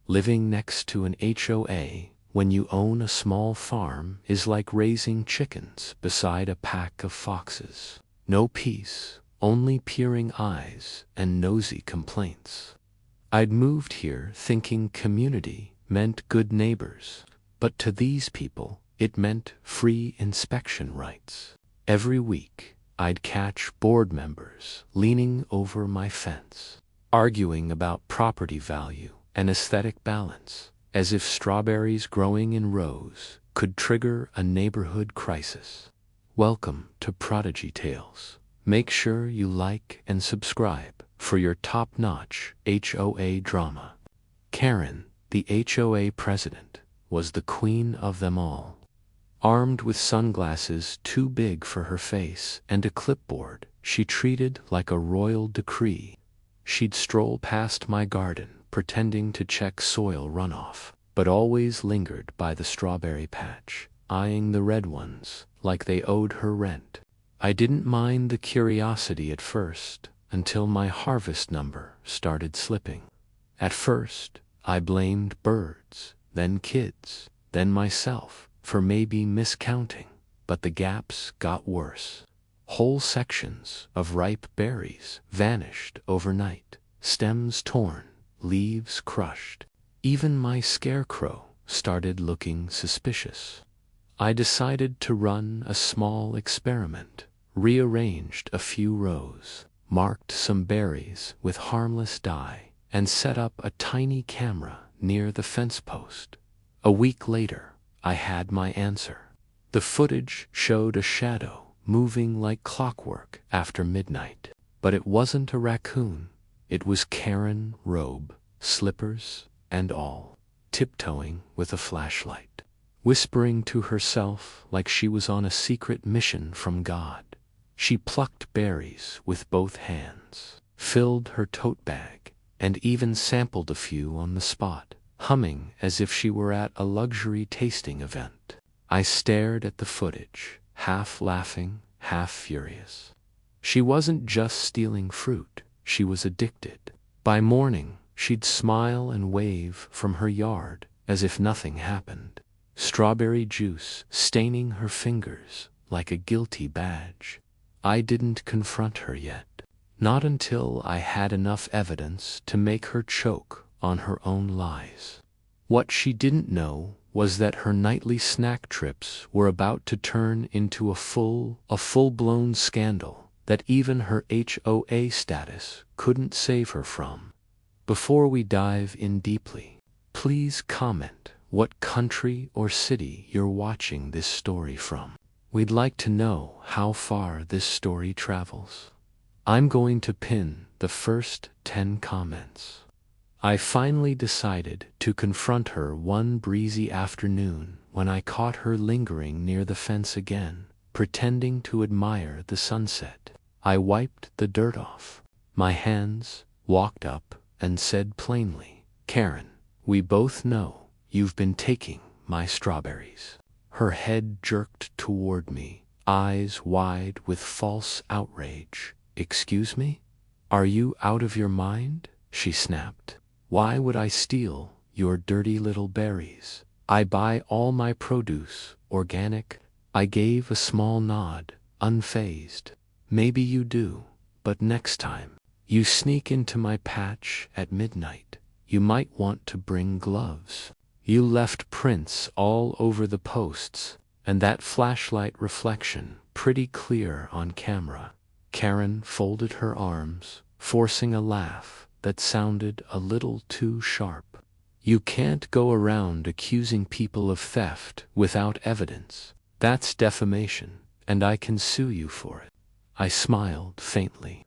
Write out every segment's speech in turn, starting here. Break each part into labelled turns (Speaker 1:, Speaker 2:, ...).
Speaker 1: Living next to an HOA when you own a small farm is like raising chickens beside a pack of foxes. No peace, only peering eyes and nosy complaints. I'd moved here thinking community meant good neighbors, but to these people it meant free inspection rights. Every week I'd catch board members leaning over my fence, arguing about property value and aesthetic balance, as if strawberries growing in rows could trigger a neighborhood crisis. Welcome to Prodigy Tales. Make sure you like and subscribe for your top-notch HOA drama. Karen, the HOA president, was the queen of them all. Armed with sunglasses too big for her face and a clipboard she treated like a royal decree, she'd stroll past my garden pretending to check soil runoff, but always lingered by the strawberry patch, eyeing the red ones like they owed her rent. I didn't mind the curiosity at first until my harvest number started slipping. At first, I blamed birds, then kids, then myself for maybe miscounting, but the gaps got worse. Whole sections of ripe berries vanished overnight, stems torn, leaves crushed. Even my scarecrow started looking suspicious. I decided to run a small experiment, rearranged a few rows, marked some berries with harmless dye, and set up a tiny camera near the fence post. A week later, I had my answer. The footage showed a shadow moving like clockwork after midnight, but it wasn't a raccoon. It was Karen, robe, slippers, and all, tiptoeing with a flashlight, whispering to herself like she was on a secret mission from God. She plucked berries with both hands, filled her tote bag, and even sampled a few on the spot, humming as if she were at a luxury tasting event. I stared at the footage, half laughing, half furious. She wasn't just stealing fruit, she was addicted. By morning, she'd smile and wave from her yard as if nothing happened, strawberry juice staining her fingers like a guilty badge. I didn't confront her yet, not until I had enough evidence to make her choke on her own lies. What she didn't know was that her nightly snack trips were about to turn into a full-blown scandal that even her HOA status couldn't save her from. Before we dive in deeply, please comment what country or city you're watching this story from. We'd like to know how far this story travels. I'm going to pin the first 10 comments. I finally decided to confront her one breezy afternoon when I caught her lingering near the fence again, pretending to admire the sunset. I wiped the dirt off my hands, walked up, and said plainly, "Karen, we both know you've been taking my strawberries." Her head jerked toward me, eyes wide with false outrage. "Excuse me? Are you out of your mind?" she snapped. "Why would I steal your dirty little berries? I buy all my produce organic." I gave a small nod, unfazed. "Maybe you do, but next time you sneak into my patch at midnight, you might want to bring gloves. You left prints all over the posts, and that flashlight reflection pretty clear on camera." Karen folded her arms, forcing a laugh that sounded a little too sharp. "You can't go around accusing people of theft without evidence. That's defamation, and I can sue you for it." I smiled faintly.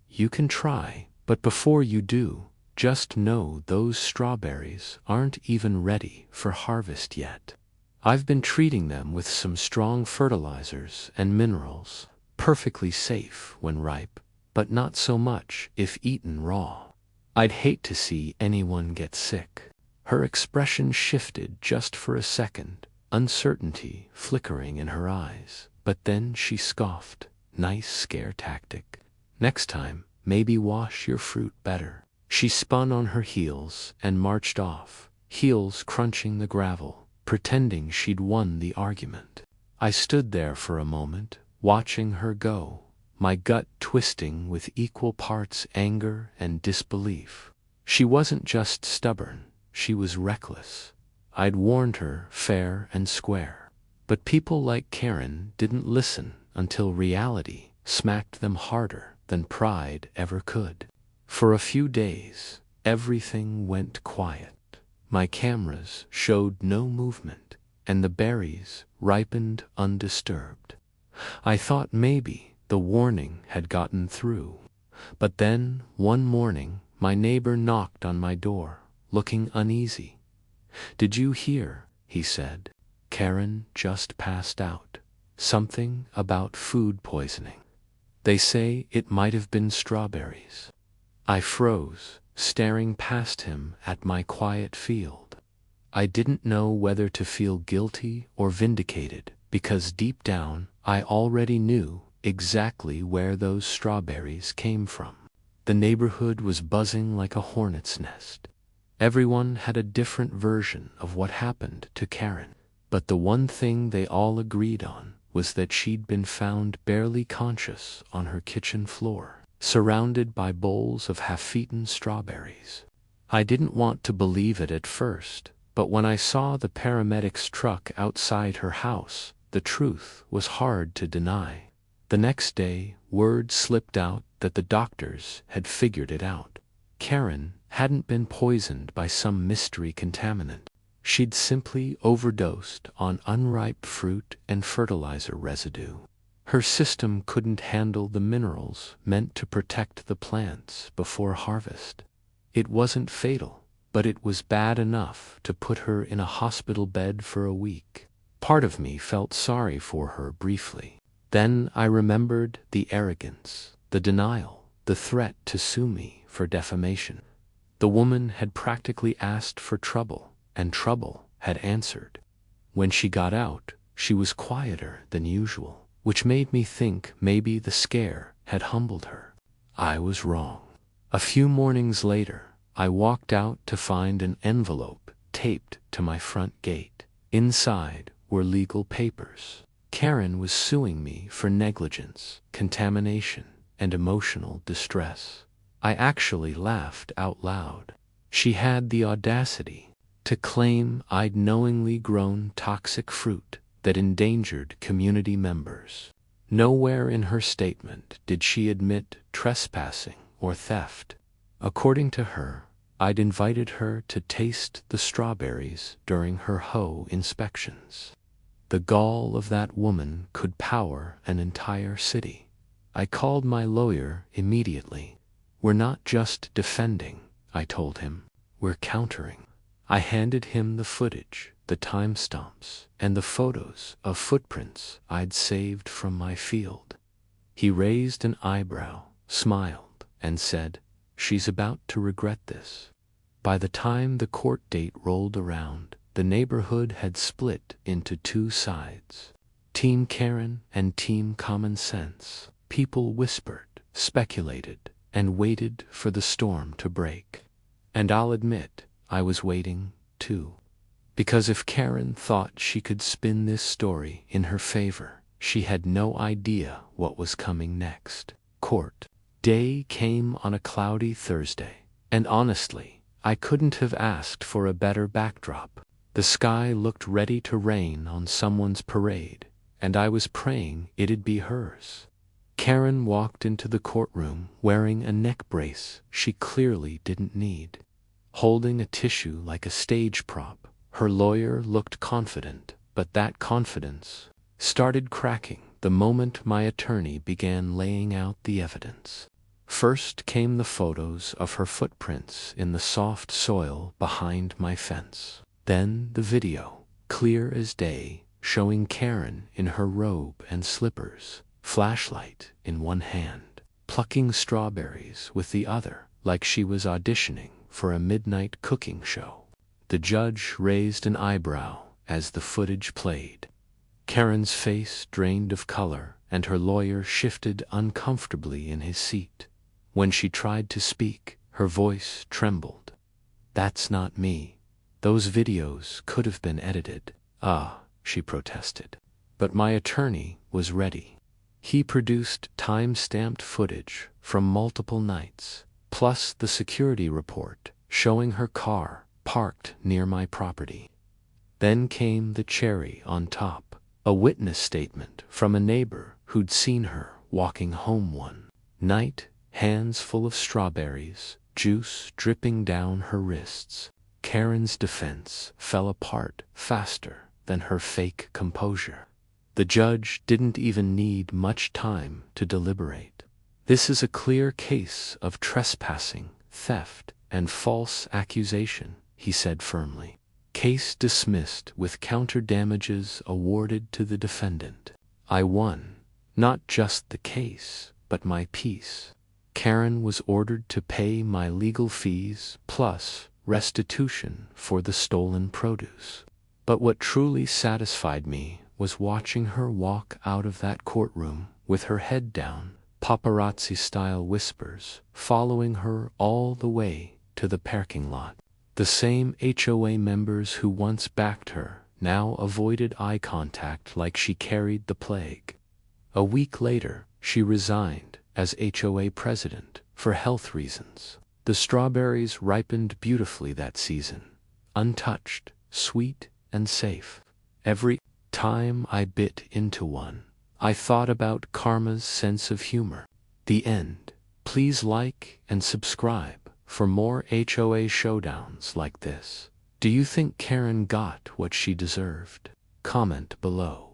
Speaker 1: "You can try, but before you do, just know those strawberries aren't even ready for harvest yet. I've been treating them with some strong fertilizers and minerals, perfectly safe when ripe, but not so much if eaten raw. I'd hate to see anyone get sick." Her expression shifted just for a second, uncertainty flickering in her eyes, but then she scoffed. "Nice scare tactic. Next time, maybe wash your fruit better." She spun on her heels and marched off, heels crunching the gravel, pretending she'd won the argument. I stood there for a moment, watching her go, my gut twisting with equal parts anger and disbelief. She wasn't just stubborn, she was reckless. I'd warned her fair and square. But people like Karen didn't listen until reality smacked them harder than pride ever could. For a few days, everything went quiet. My cameras showed no movement, and the berries ripened undisturbed. I thought maybe the warning had gotten through. But then, one morning, my neighbor knocked on my door, looking uneasy. "Did you hear?" he said. "Karen just passed out. Something about food poisoning. They say it might have been strawberries." I froze, staring past him at my quiet field. I didn't know whether to feel guilty or vindicated, because deep down I already knew exactly where those strawberries came from. The neighborhood was buzzing like a hornet's nest. Everyone had a different version of what happened to Karen, but the one thing they all agreed on was that she'd been found barely conscious on her kitchen floor, surrounded by bowls of half-eaten strawberries. I didn't want to believe it at first, but when I saw the paramedics' truck outside her house, the truth was hard to deny. The next day, word slipped out that the doctors had figured it out. Karen hadn't been poisoned by some mystery contaminant. She'd simply overdosed on unripe fruit and fertilizer residue. Her system couldn't handle the minerals meant to protect the plants before harvest. It wasn't fatal, but it was bad enough to put her in a hospital bed for a week. Part of me felt sorry for her briefly. Then I remembered the arrogance, the denial, the threat to sue me for defamation. The woman had practically asked for trouble, and trouble had answered. When she got out, she was quieter than usual, which made me think maybe the scare had humbled her. I was wrong. A few mornings later, I walked out to find an envelope taped to my front gate. Inside were legal papers. Karen was suing me for negligence, contamination, and emotional distress. I actually laughed out loud. She had the audacity to claim I'd knowingly grown toxic fruit that endangered community members. Nowhere in her statement did she admit trespassing or theft. According to her, I'd invited her to taste the strawberries during her HOA inspections. The gall of that woman could power an entire city. I called my lawyer immediately. "We're not just defending," I told him. "We're countering." I handed him the footage, the timestamps, and the photos of footprints I'd saved from my field. He raised an eyebrow, smiled, and said, "She's about to regret this." By the time the court date rolled around, the neighborhood had split into two sides. Team Karen and Team Common Sense. People whispered, speculated, and waited for the storm to break. And I'll admit, I was waiting, too. Because if Karen thought she could spin this story in her favor, she had no idea what was coming next. Court day came on a cloudy Thursday, and honestly, I couldn't have asked for a better backdrop. The sky looked ready to rain on someone's parade, and I was praying it'd be hers. Karen walked into the courtroom wearing a neck brace she clearly didn't need. Holding a tissue like a stage prop, her lawyer looked confident, but that confidence started cracking the moment my attorney began laying out the evidence. First came the photos of her footprints in the soft soil behind my fence. Then the video, clear as day, showing Karen in her robe and slippers, flashlight in one hand, plucking strawberries with the other, like she was auditioning for a midnight cooking show. The judge raised an eyebrow as the footage played. Karen's face drained of color, and her lawyer shifted uncomfortably in his seat. When she tried to speak, Her voice trembled. "That's not me. Those videos could have been edited." She protested. But my attorney was ready. He produced time-stamped footage from multiple nights, plus the security report showing her car parked near my property. Then came the cherry on top, a witness statement from a neighbor who'd seen her walking home one night, hands full of strawberries, juice dripping down her wrists. Karen's defense fell apart faster than her fake composure. The judge didn't even need much time to deliberate. "This is a clear case of trespassing, theft, and false accusation," he said firmly. "Case dismissed with counter damages awarded to the defendant." I won, not just the case, but my peace. Karen was ordered to pay my legal fees plus restitution for the stolen produce. But what truly satisfied me was watching her walk out of that courtroom with her head down, paparazzi-style whispers following her all the way to the parking lot. The same HOA members who once backed her now avoided eye contact like she carried the plague. A week later, she resigned as HOA president for health reasons. The strawberries ripened beautifully that season, untouched, sweet, and safe. Every time I bit into one, I thought about karma's sense of humor. The end. Please like and subscribe for more HOA showdowns like this. Do you think Karen got what she deserved? Comment below.